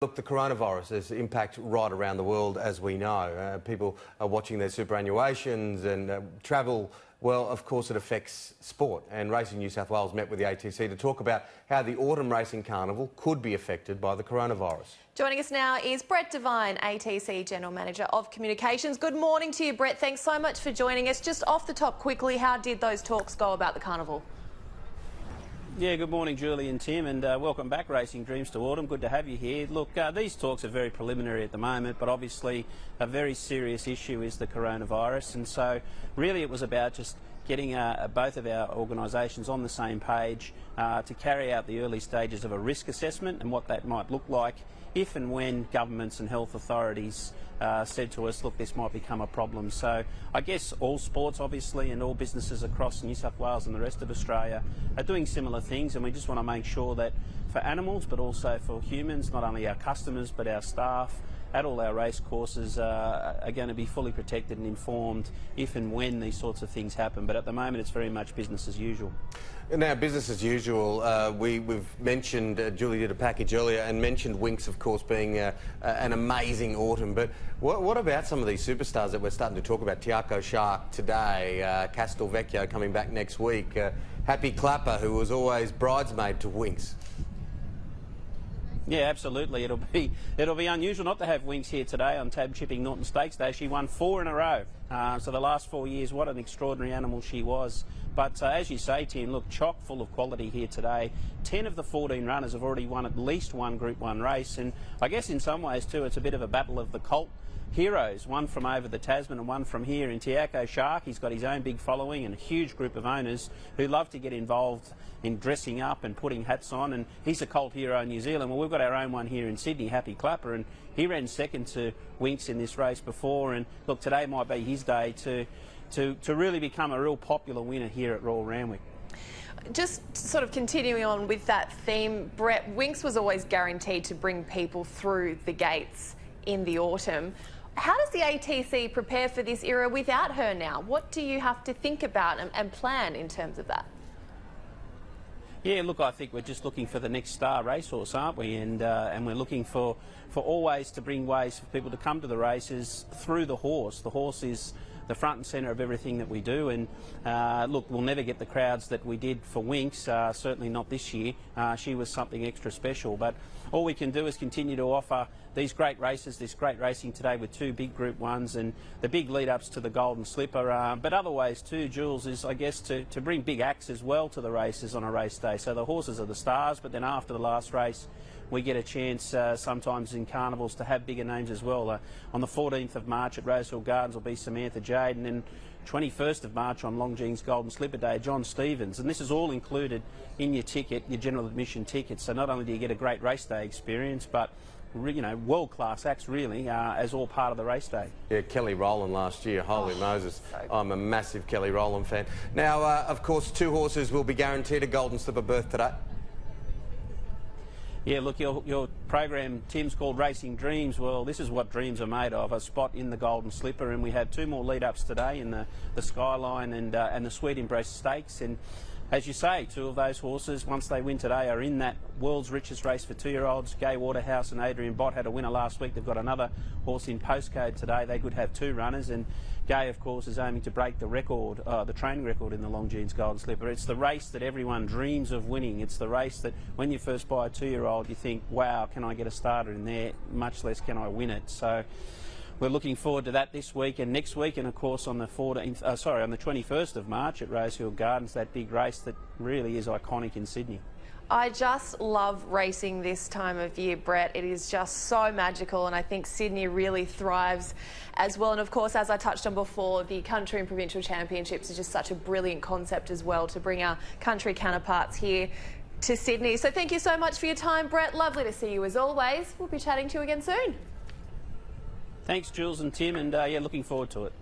Look, the coronavirus has impact right around the world, as we know. People are watching their superannuations and travel. Well, of course, it affects sport. And Racing New South Wales met with the ATC to talk about how the Autumn Racing Carnival could be affected by the coronavirus. Joining us now is Brett Devine, ATC General Manager of Communications. Good morning to you, Brett. Thanks so much for joining us. Just off the top quickly, how did those talks go about the carnival? Yeah, good morning, Julie and Tim, and welcome back, Racing Dreams to Autumn. Good to have you here. Look, these talks are very preliminary at the moment, but obviously a very serious issue is the coronavirus, and so really it was about just getting both of our organisations on the same page to carry out the early stages of a risk assessment and what that might look like if and when governments and health authorities said to us, look, this might become a problem. So I guess all sports, obviously, and all businesses across New South Wales and the rest of Australia are doing similar things, and we just want to make sure that for animals, but also for humans, not only our customers, but our staff at all our race courses are going to be fully protected and informed if and when these sorts of things happen. But at the moment, it's very much business as usual. Now, business as usual, we've mentioned, Julie did a package earlier and mentioned Winx, of course, being an amazing autumn. But what about some of these superstars that we're starting to talk about? Tiago Shark today, Castelvecchio coming back next week, Happy Clapper, who was always bridesmaid to Winx. Yeah, absolutely. It'll be unusual not to have Winx here today on Tab Chipping Norton Stakes Day. She won 4 in a row. So the last 4 years, what an extraordinary animal she was. But as you say, Tim, look, chock full of quality here today. 10 of the 14 runners have already won at least one Group 1 race. And I guess in some ways, too, it's a bit of a battle of the colt heroes, one from over the Tasman and one from here. In Tiago Shark, he's got his own big following and a huge group of owners who love to get involved in dressing up and putting hats on, and he's a colt hero in New Zealand. Well, we've got our own one here in Sydney, Happy Clapper, and he ran second to Winx in this race before, and look, today might be his day to really become a real popular winner here at Royal Randwick. Just sort of continuing on with that theme, Brett, Winx was always guaranteed to bring people through the gates in the autumn. How does the ATC prepare for this era without her now? What do you have to think about and plan in terms of that? Yeah, look, I think we're just looking for the next star racehorse, aren't we? And we're looking for always to bring ways for people to come to the races through the horse. The horse is the front and centre of everything that we do, and look, we'll never get the crowds that we did for Winx, certainly not this year. She was something extra special, but all we can do is continue to offer these great races, this great racing today with 2 big Group 1s and the big lead-ups to the Golden Slipper, but other ways too, Jules, is I guess to bring big acts as well to the races on a race day. So the horses are the stars, but then after the last race we get a chance sometimes in carnivals to have bigger names as well. On the 14th of March at Rosehill Gardens will be Samantha Jade, and then 21st of March on Longines Golden Slipper Day, John Stevens. And this is all included in your ticket, your general admission ticket. So not only do you get a great race day experience, but you know, world-class acts really as all part of the race day. Yeah, Kelly Rowland last year, holy Moses. I'm a massive Kelly Rowland fan. Now, of course, 2 horses will be guaranteed a Golden Slipper berth today. Yeah, look, your program, Tim's called Racing Dreams. Well, this is what dreams are made of, a spot in the Golden Slipper, and we have 2 more lead-ups today in the Skyline and the Sweet Embrace Stakes. And as you say, 2 of those horses, once they win today, are in that world's richest race for 2-year-olds. Gay Waterhouse and Adrian Bott had a winner last week. They've got another horse in Postcode today. They could have 2 runners, and Gay, of course, is aiming to break the record, the training record in the Longines Golden Slipper. It's the race that everyone dreams of winning. It's the race that when you first buy a 2-year-old, you think, wow, can I get a starter in there? Much less can I win it. So we're looking forward to that this week and next week, and of course on the 21st of March at Rosehill Gardens, that big race that really is iconic in Sydney. I just love racing this time of year, Brett. It is just so magical, and I think Sydney really thrives as well. And of course, as I touched on before, the country and provincial championships is just such a brilliant concept as well to bring our country counterparts here to Sydney. So thank you so much for your time, Brett. Lovely to see you as always. We'll be chatting to you again soon. Thanks, Jules and Tim, and yeah, looking forward to it.